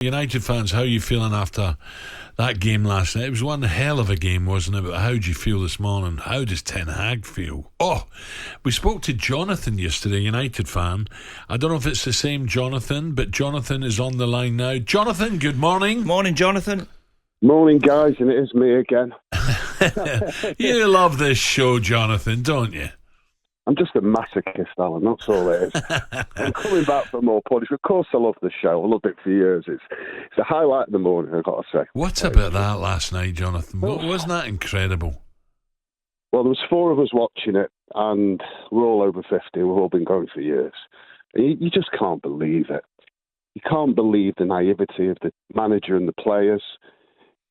United fans, how are you feeling after that game last night? It was one hell of a game, wasn't it? But how do you feel this morning? How does Ten Hag feel? Oh, we spoke to Jonathan yesterday, United fan. I don't know if it's the same Jonathan, but Jonathan is on the line now. Jonathan, good morning. Morning, Jonathan. Morning, guys, and it is me again. You love this show, Jonathan, don't you? I'm just a masochist, Alan, that's all it is. I'm coming back for more Polish. Of course I love the show. I loved it for years. It's a highlight in the morning, I've got to say. What about that last night, Jonathan? Wasn't that incredible? Well, there was 4 of us watching it, and we're all over 50. We've all been going for years. And you just can't believe it. You can't believe the naivety of the manager and the players.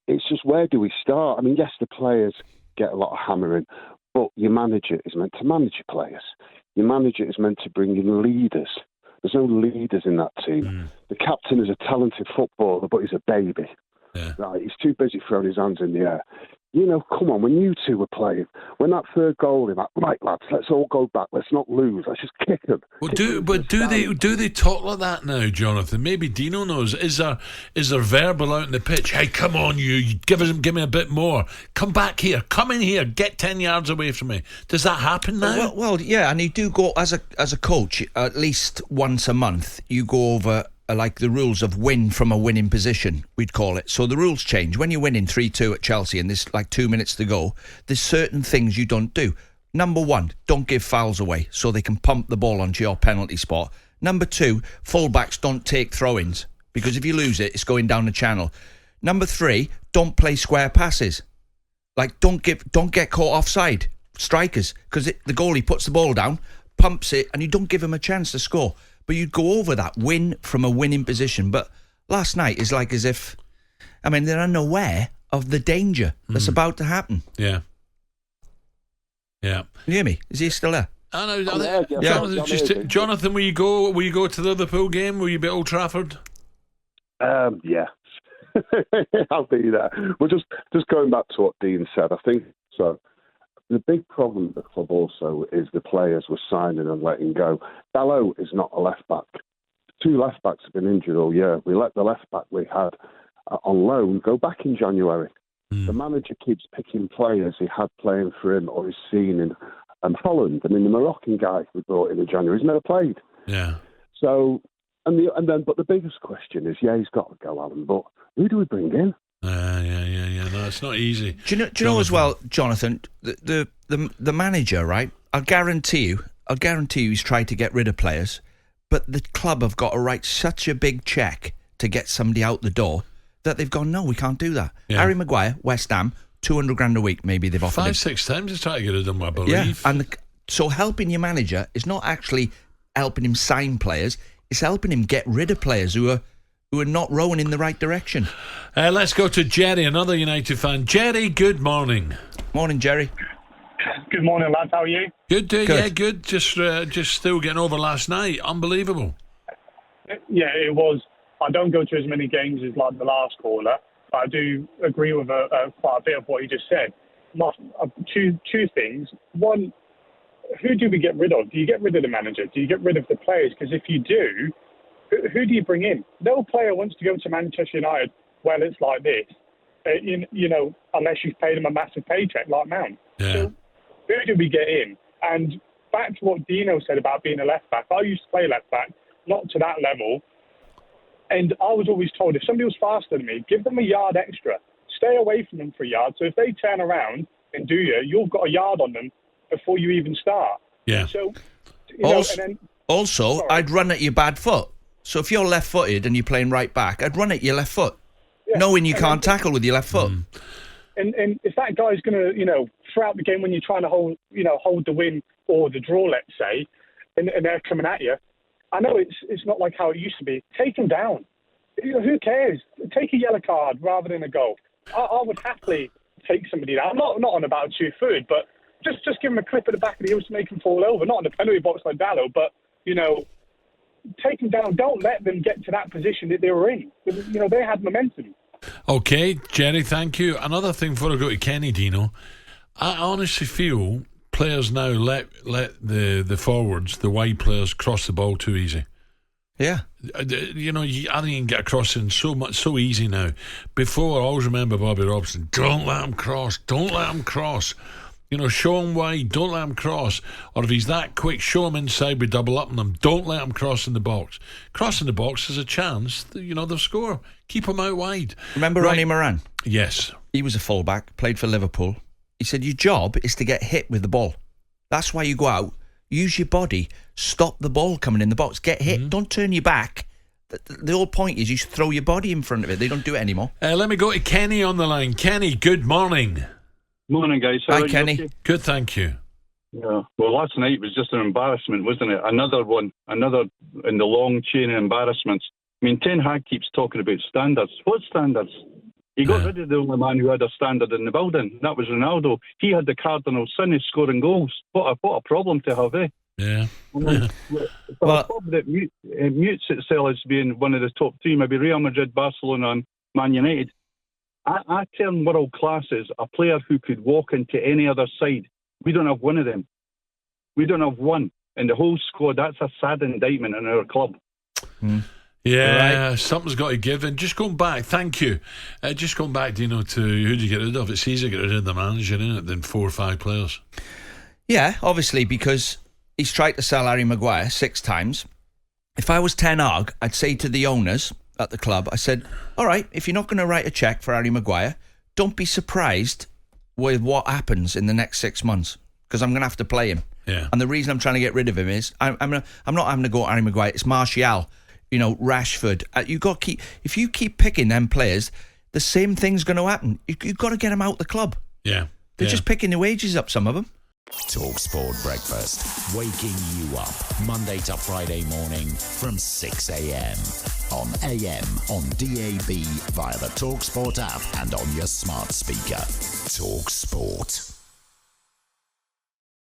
It's just, where do we start? I mean, yes, the players get a lot of hammering, but your manager is meant to manage your players. Your manager is meant to bring in leaders. There's no leaders in that team. The captain is a talented footballer, but he's a baby. Yeah. Right? He's too busy throwing his hands in the air. You know, come on, when you two were playing, when that third goal, like, right, lads, let's all go back. Let's not lose. Let's just kick them. Well, do they talk like that now, Jonathan? Maybe Dino knows. Is there verbal out in the pitch? Hey, come on, you give me a bit more. Come back here. Come in here. Get 10 yards away from me. Does that happen now? Well, yeah, and you do go as a coach at least once a month. You go over like the rules of win from a winning position, we'd call it. So the rules change. When you're winning 3-2 at Chelsea and there's like 2 minutes to go, there's certain things you don't do. Number 1, don't give fouls away so they can pump the ball onto your penalty spot. Number 2, fullbacks don't take throw-ins because if you lose it, it's going down the channel. Number 3, don't play square passes. Like don't get caught offside. Strikers, because the goalie puts the ball down, pumps it, and you don't give him a chance to score. But you'd go over that, win from a winning position. But last night is like as if, I mean, they're unaware of the danger that's about to happen. Yeah. Yeah. Can you hear me? Is he still there? I know. Jonathan, will you go to the Liverpool game? Will you be at Old Trafford? Yeah. I'll be there. Well, just going back to what Dean said, I think so. The big problem at the club also is the players were signing and letting go. Dalot is not a left-back. 2 left-backs have been injured all year. We let the left-back we had on loan go back in January. The manager keeps picking players he had playing for him or he's seen in Holland. I mean, the Moroccan guy we brought in January, he's never played. Yeah. So, but the biggest question is, yeah, he's got to go, Alan, but who do we bring in? Yeah. No, it's not easy. Do you know as well, Jonathan, the manager, right? I'll guarantee you he's tried to get rid of players, but the club have got to write such a big cheque to get somebody out the door that they've gone, no, we can't do that. Yeah. Harry Maguire, West Ham, 200 grand a week, maybe they've offered 5-6 times he's trying to get rid of them, I believe. Yeah, so helping your manager is not actually helping him sign players, it's helping him get rid of players who are not rowing in the right direction. Let's go to Jerry, another United fan. Jerry, good morning. Morning, Jerry. Good morning, lads. How are you? Good. Yeah, good. Just still getting over last night. Unbelievable. Yeah, it was. I don't go to as many games as like the last caller, but I do agree with quite a bit of what you just said. Two things. One, who do we get rid of? Do you get rid of the manager? Do you get rid of the players? Because if you do, who do you bring in? No player wants to go to Manchester United. Well, it's like this, you know, unless you've paid them a massive paycheck like Mount. Yeah. So who do we get in? And back to what Dino said about being a left back. I used to play left back, not to that level. And I was always told if somebody was faster than me, give them a yard extra. Stay away from them for a yard. So if they turn around and do you've got a yard on them before you even start. Yeah. So, also, I'd run at your bad foot. So if you're left-footed and you're playing right back, I'd run at your left foot, knowing you can't tackle with your left foot. And if that guy's going to, throughout the game when you're trying to hold the win or the draw, let's say, and they're coming at you, I know it's not like how it used to be. Take them down. Who cares? Take a yellow card rather than a goal. I would happily take somebody down. I'm not on about 2-foot, but just give them a clip at the back of the heels to make them fall over. Not in the penalty box like Dalot, but, take them down. Don't let them get to that position that they were in. They had momentum. Okay, Jerry, thank you. Another thing before I go to Kenny, Dino, I honestly feel players now let the forwards, the wide players, cross the ball too easy. Yeah. I think you can get across in so easy now. Before, I always remember Bobby Robson, don't let him cross, don't let him cross. Show him wide, don't let him cross. Or if he's that quick, show him inside, we double up on him. Don't let him cross in the box. Crossing the box is a chance, they'll score. Keep him out wide. Remember Ronnie Moran? Yes. He was a fullback, played for Liverpool. He said, your job is to get hit with the ball. That's why you go out, use your body, stop the ball coming in the box, get hit, don't turn your back. The whole point is you throw your body in front of it. They don't do it anymore. Let me go to Kenny on the line. Kenny, good morning. Morning, guys. Hi, Kenny. Okay? Good, thank you. Yeah. Well, last night was just an embarrassment, wasn't it? Another in the long chain of embarrassments. I mean, Ten Hag keeps talking about standards. What standards? He got rid of the only man who had a standard in the building. That was Ronaldo. He had the cardinal sin of scoring goals. What a problem to have, eh? Yeah. A club that mutes itself as being one of the top three, maybe Real Madrid, Barcelona, and Man United. I term world class as a player who could walk into any other side. We don't have one of them. We don't have one. And the whole squad, that's a sad indictment in our club. Yeah, something's got to give. And just going back, thank you. Just going back, to who do you get rid of? It's easier to get rid of the manager, isn't it, than 4 or 5 players. Yeah, obviously, because he's tried to sell Harry Maguire 6 times. If I was Ten Hag, I'd say to the owners at the club, I said, all right, if you're not going to write a cheque for Harry Maguire, don't be surprised with what happens in the next 6 months, because I'm going to have to play him. Yeah. And the reason I'm trying to get rid of him is I'm not having to go at Harry Maguire. It's Martial, Rashford. If you keep picking them players, the same thing's going to happen. You've got to get them out the club. Yeah. They're just picking the wages up, some of them. talkSPORT Breakfast, waking you up Monday to Friday morning from 6 a.m. on AM, on DAB, via the talkSPORT app and on your smart speaker. talkSPORT.